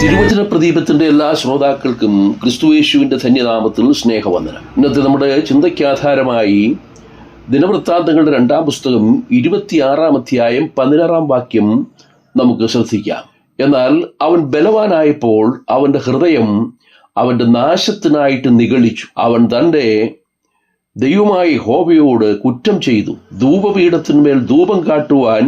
തിരുവചന പ്രദീപത്തിന്റെ എല്ലാ ശ്രോതാക്കൾക്കും ക്രിസ്തുയേശുവിന്റെ ധന്യനാമത്തിൽ സ്നേഹവന്ദനം. ഇന്നത്തെ നമ്മുടെ ചിന്തയ്ക്കാധാരമായി ദിനവൃത്താന്തങ്ങളുടെ 2-ാം പുസ്തകം 26-ാം അധ്യായം 16-ാം വാക്യം നമുക്ക് ശ്രദ്ധിക്കാം. എന്നാൽ അവൻ ബലവാനായപ്പോൾ അവന്റെ ഹൃദയം അവന്റെ നാശത്തിനായിട്ട് നിഗളിച്ചു. അവൻ തന്റെ ദൈവമായ യഹോവയോട് കുറ്റം ചെയ്തു. ധൂപപീഠത്തിന്മേൽ ധൂപം കാട്ടുവാൻ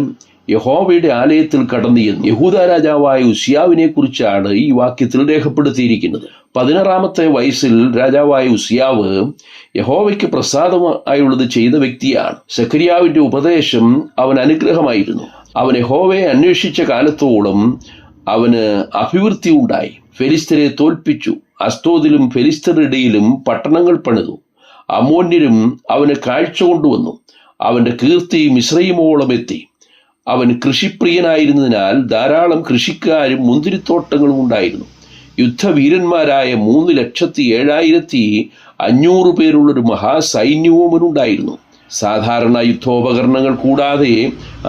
യഹോവയുടെ ആലയത്തിൽ കടന്നു ചെന്നു. യഹൂദ രാജാവായ ഉസിയാവിനെ കുറിച്ചാണ് ഈ വാക്യത്തിൽ രേഖപ്പെടുത്തിയിരിക്കുന്നത്. 16-ാമത്തെ വയസ്സിൽ രാജാവായ ഉസിയാവ് യഹോവയ്ക്ക് പ്രസാദമായുള്ളത് ചെയ്ത വ്യക്തിയാണ്. സെഖര്യാവിന്റെ ഉപദേശം അവൻ അനുഗ്രഹമായിരുന്നു. അവൻ യഹോവയെ അന്വേഷിച്ച കാലത്തോളം അവന് അഭിവൃദ്ധി ഉണ്ടായി. ഫെലിസ്തരെ തോൽപ്പിച്ചു. അസ്തോദിലും ഫെലിസ്തരുടെ ഇടയിലും പട്ടണങ്ങൾ പണിതു. അമ്മോന്യരും അവന് കാഴ്ച കൊണ്ടുവന്നു. അവന്റെ കീർത്തി മിസ്രയീമോളം എത്തി. അവൻ കൃഷിപ്രിയനായിരുന്നതിനാൽ ധാരാളം കൃഷിക്കാരും മുന്തിരിത്തോട്ടങ്ങളും ഉണ്ടായിരുന്നു. യുദ്ധവീരന്മാരായ 3,07,500 പേരുള്ളൊരു മഹാസൈന്യവും അവനുണ്ടായിരുന്നു. സാധാരണ യുദ്ധോപകരണങ്ങൾ കൂടാതെ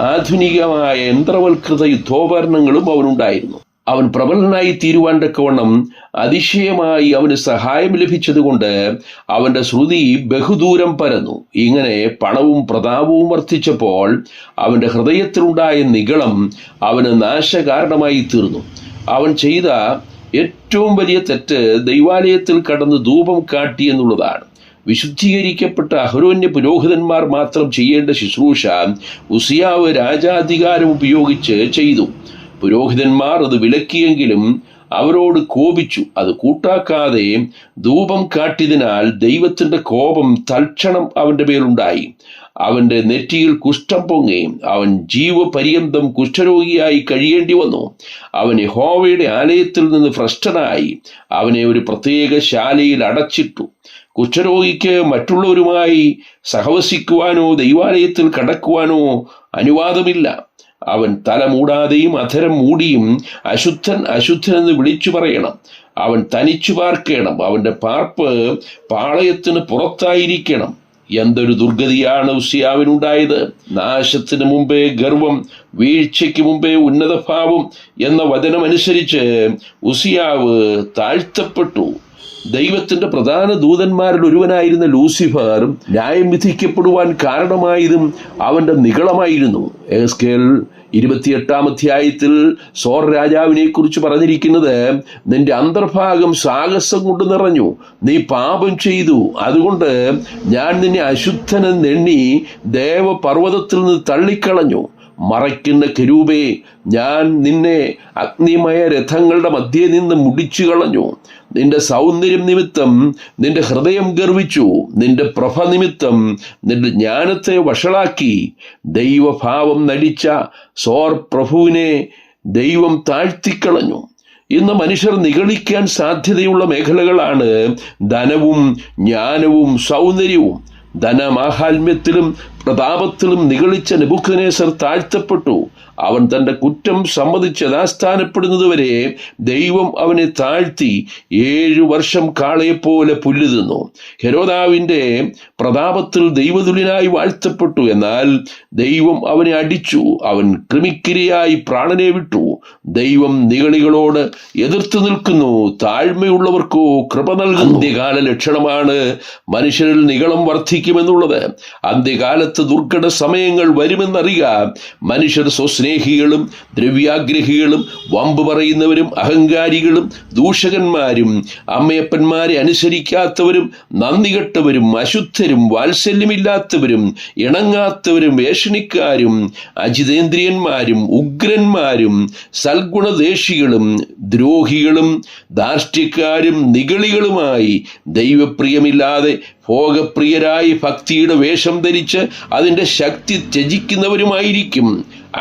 ആധുനികമായ യന്ത്രവൽകൃത യുദ്ധോപകരണങ്ങളും അവനുണ്ടായിരുന്നു. അവൻ പ്രബലനായി തീരുവാൻ തക്കവണ്ണം അതിശയമായി അവന് സഹായം ലഭിച്ചതുകൊണ്ട് അവന്റെ ശ്രുതി ബഹുദൂരം പരന്നു. ഇങ്ങനെ പണവും പ്രതാപവും വർദ്ധിച്ചപ്പോൾ അവന്റെ ഹൃദയത്തിലുണ്ടായ നിഗളം അവന് നാശകാരണമായി തീർന്നു. അവൻ ചെയ്ത ഏറ്റവും വലിയ തെറ്റ് ദൈവാലയത്തിൽ കടന്ന് ധൂപം കാട്ടി എന്നുള്ളതാണ്. വിശുദ്ധീകരിക്കപ്പെട്ട അഹരോന്യ പുരോഹിതന്മാർ മാത്രം ചെയ്യേണ്ട ശുശ്രൂഷ ഉസിയാവ് രാജാധികാരം ഉപയോഗിച്ച് ചെയ്തു. പുരോഹിതന്മാർ അത് വിലക്കിയെങ്കിലും അവരോട് കോപിച്ചു. അത് കൂട്ടാക്കാതെ ധൂപം കാട്ടിയതിനാൽ ദൈവത്തിന്റെ കോപം തൽക്ഷണം അവന്റെ മേലുണ്ടായി. അവന്റെ നെറ്റിയിൽ കുഷ്ഠം പൊങ്ങി. അവൻ ജീവപര്യന്തം കുഷ്ഠരോഗിയായി കഴിയേണ്ടി വന്നു. അവൻ യഹോവയുടെ ആലയത്തിൽ നിന്ന് ഭ്രഷ്ടനായി. അവനെ ഒരു പ്രത്യേക ശാലയിൽ അടച്ചിട്ടു. കുഷ്ഠരോഗിക്ക് മറ്റുള്ളവരുമായി സഹവസിക്കുവാനോ ദൈവാലയത്തിൽ കടക്കുവാനോ അനുവാദമില്ല. അവൻ തല മൂടാതെയും അധരം മൂടിയും അശുദ്ധൻ അശുദ്ധൻ എന്ന് വിളിച്ചു പറയണം. അവൻ തനിച്ചു പാർക്കണം. അവന്റെ പാർപ്പ് പാളയത്തിന് പുറത്തായിരിക്കണം. എന്തൊരു ദുർഗതിയാണ് ഉസിയാവിനുണ്ടായത്! നാശത്തിന് മുമ്പേ ഗർവം, വീഴ്ചയ്ക്ക് മുമ്പേ ഉന്നതഭാവം എന്ന വചനമനുസരിച്ച് ഉസിയാവ് താഴ്ത്തപ്പെട്ടു. ദൈവത്തിന്റെ പ്രധാന ദൂതന്മാരിൽ ഒരുവനായിരുന്ന ലൂസിഫർ ന്യായം വിധിക്കപ്പെടുവാൻ കാരണമായതും അവന്റെ നിഗളമായിരുന്നു. എഹെസ്കേൽ 28-ാം അധ്യായത്തിൽ സോർ രാജാവിനെ കുറിച്ച് പറഞ്ഞിരിക്കുന്നത്, നിന്റെ അന്തർഭാഗം സാഹസം കൊണ്ട് നിറഞ്ഞു, നീ പാപം ചെയ്തു, അതുകൊണ്ട് ഞാൻ നിന്നെ അശുദ്ധനെന്നെണ്ണി ദേവപർവ്വതത്തിൽ നിന്ന് തള്ളിക്കളഞ്ഞു. മറയ്ക്കുന്ന കെരൂബേ, ഞാൻ നിന്നെ അഗ്നിമയ രഥങ്ങളുടെ മധ്യേ നിന്ന് മുടിച്ചു കളഞ്ഞു. നിന്റെ സൗന്ദര്യം നിമിത്തം നിന്റെ ഹൃദയം ഗർവിച്ചു. നിന്റെ പ്രഭ നിമിത്തം നിന്റെ ജ്ഞാനത്തെ വഷളാക്കി. ദൈവഭാവം നടിച്ച സോർ പ്രഭുവിനെ ദൈവം താഴ്ത്തിക്കളഞ്ഞു. ഇന്ന് മനുഷ്യർ നിഗളിക്കാൻ സാധ്യതയുള്ള മേഖലകളാണ് ധനവും ജ്ഞാനവും സൗന്ദര്യവും. ധനമാഹാത്മ്യത്തിലും പ്രതാപത്തിലും നിഗളിച്ച നെബൂഖദ്നേസർ താഴ്ത്തപ്പെട്ടു. അവൻ തന്റെ കുറ്റം സമ്മതിച്ച് യഥാസ്ഥാനപ്പെടുന്നതുവരെ ദൈവം അവനെ താഴ്ത്തി 7 വർഷം കാളയെപ്പോലെ പുല്ല് തിന്നു. ഹെരോദാവിന്റെ പ്രതാപത്തിൽ ദൈവതുല്യനായി വാഴ്ത്തപ്പെട്ടു. എന്നാൽ ദൈവം അവനെ അടിച്ചു. അവൻ കൃമിക്കിരയായി പ്രാണനെ വിട്ടു. ദൈവം നിഗളികളോട് എതിർത്ത് നിൽക്കുന്നു, താഴ്മയുള്ളവർക്കോ കൃപ നൽകുന്നു. അന്ത്യകാല ലക്ഷണമാണ് മനുഷ്യരിൽ നിഗളം വർദ്ധിക്കുമെന്നുള്ളത്. അന്ത്യകാലത്ത് ദുർഘട സമയങ്ങൾ വരുമെന്നറിയുക. മനുഷ്യർ സ്വസ്നേഹികളും ദ്രവ്യാഗ്രഹികളും വമ്പ് പറയുന്നവരും അഹങ്കാരികളും ദൂഷകന്മാരും അമ്മയപ്പന്മാരെ അനുസരിക്കാത്തവരും നന്ദികെട്ടവരും അശുദ്ധരും വാത്സല്യമില്ലാത്തവരും ഇണങ്ങാത്തവരും വേഷണിക്കാരും അജിതേന്ദ്രിയന്മാരും ഉഗ്രന്മാരും സൽഗുണദേശികളും ദ്രോഹികളും ധാർഷ്ട്യക്കാരും നിഗളികളുമായി ദൈവപ്രിയമില്ലാതെ ഭോഗപ്രിയരായി ഭക്തിയുടെ വേഷം ധരിച്ച് അതിൻ്റെ ശക്തി ത്യജിക്കുന്നവരുമായിരിക്കും.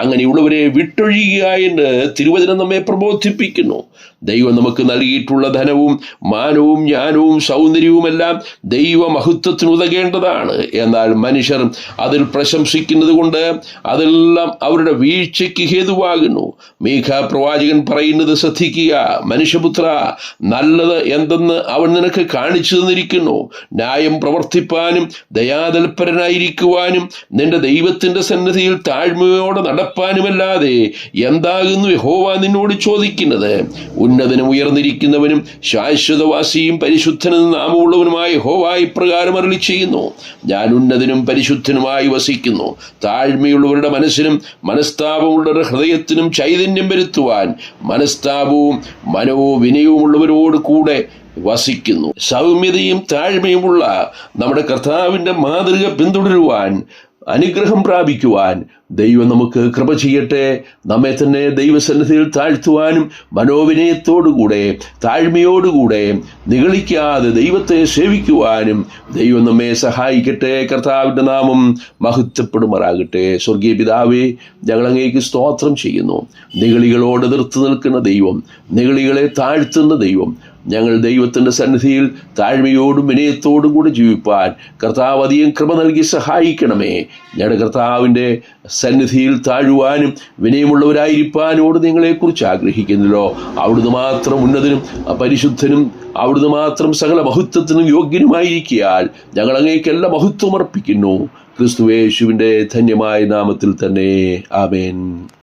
അങ്ങനെയുള്ളവരെ വിട്ടൊഴിയുക എന്ന് തിരുവചനം നമ്മെ പ്രബോധിപ്പിക്കുന്നു. ദൈവം നമുക്ക് നൽകിയിട്ടുള്ള ധനവും മാനവും ജ്ഞാനവും സൗന്ദര്യവുമെല്ലാം ദൈവമഹത്വത്തിന് ഉതകേണ്ടതാണ്. എന്നാൽ മനുഷ്യർ അതിൽ പ്രശംസിക്കുന്നത് കൊണ്ട് അതെല്ലാം അവരുടെ വീഴ്ചയ്ക്ക് ഹേതുവാകുന്നു. മീഖ പ്രവാചകൻ പറയുന്നത് ശ്രദ്ധിക്കുക. മനുഷ്യപുത്ര, നല്ലത് എന്തെന്ന് അവൻ നിനക്ക് കാണിച്ചു തന്നിരിക്കുന്നു. ന്യായം പ്രവർത്തിപ്പാനും ദയാതൽപരനായിരിക്കുവാനും നിന്റെ ദൈവത്തിന്റെ സന്നിധിയിൽ താഴ്മയോടെ നടപ്പാനുമല്ലാതെ എന്താകുന്നു യഹോവ നിന്നോട് ചോദിക്കുന്നത്? ഉന്നതനും ഉയർന്നിരിക്കുന്നവനും ശാശ്വതവാസിയും പരിശുദ്ധനും നാമമുള്ളവനുമായ യഹോവ ഇപ്രകാരം അരുളി ചെയ്യുന്നു: ഞാൻ ഉന്നതനും പരിശുദ്ധനുമായി വസിക്കുന്നു. താഴ്മയുള്ളവരുടെ മനസ്സിനും മനസ്താപമുള്ളവരുടെ ഹൃദയത്തിനും ചൈതന്യം വരുത്തുവാൻ മനസ്താപവും മനോവിനയവുമുള്ളവരോട് കൂടെ വസിക്കുന്നു. സൗമ്യതയും താഴ്മയുമുള്ള നമ്മുടെ കർത്താവിൻ്റെ മാതൃക പിന്തുടരുവാൻ, അനുഗ്രഹം പ്രാപിക്കുവാൻ ദൈവം നമുക്ക് കൃപ ചെയ്യട്ടെ. നമ്മെ തന്നെ ദൈവസന്നിധിയിൽ താഴ്ത്തുവാനും മനോവിനയത്തോടുകൂടെ താഴ്മയോടുകൂടെ നിഗളിക്കാതെ ദൈവത്തെ സേവിക്കുവാനും ദൈവം നമ്മെ സഹായിക്കട്ടെ. കർത്താവിൻ്റെ നാമം മഹത്വപ്പെടുമാറാകട്ടെ. സ്വർഗീയ പിതാവേ, ഞങ്ങൾ അങ്ങേക്ക് സ്തോത്രം ചെയ്യുന്നു. നിഗളികളോട് എതിർത്ത് നിൽക്കുന്ന ദൈവം, നിഗളികളെ താഴ്ത്തുന്ന ദൈവം, ഞങ്ങൾ ദൈവത്തിൻ്റെ സന്നിധിയിൽ താഴ്മയോടും വിനയത്തോടും കൂടി ജീവിപ്പാൻ കർത്താവ് അധികം കൃപ നൽകി സഹായിക്കണമേ. ഞങ്ങളുടെ കർത്താവിൻ്റെ സന്നിധിയിൽ താഴുവാനും വിനയമുള്ളവരായിരിക്കാനോട് നിങ്ങളെക്കുറിച്ച് ആഗ്രഹിക്കുന്നല്ലോ. അവിടുന്ന് മാത്രം ഉന്നതനും പരിശുദ്ധനും, അവിടുന്ന് മാത്രം സകല മഹത്വത്തിനും യോഗ്യനുമായിരിക്കാൻ ഞങ്ങൾ അങ്ങേക്കെല്ലാം മഹത്വം അർപ്പിക്കുന്നു. ക്രിസ്തുയേശുവിൻ്റെ ധന്യമായ നാമത്തിൽ തന്നെ. ആമേൻ.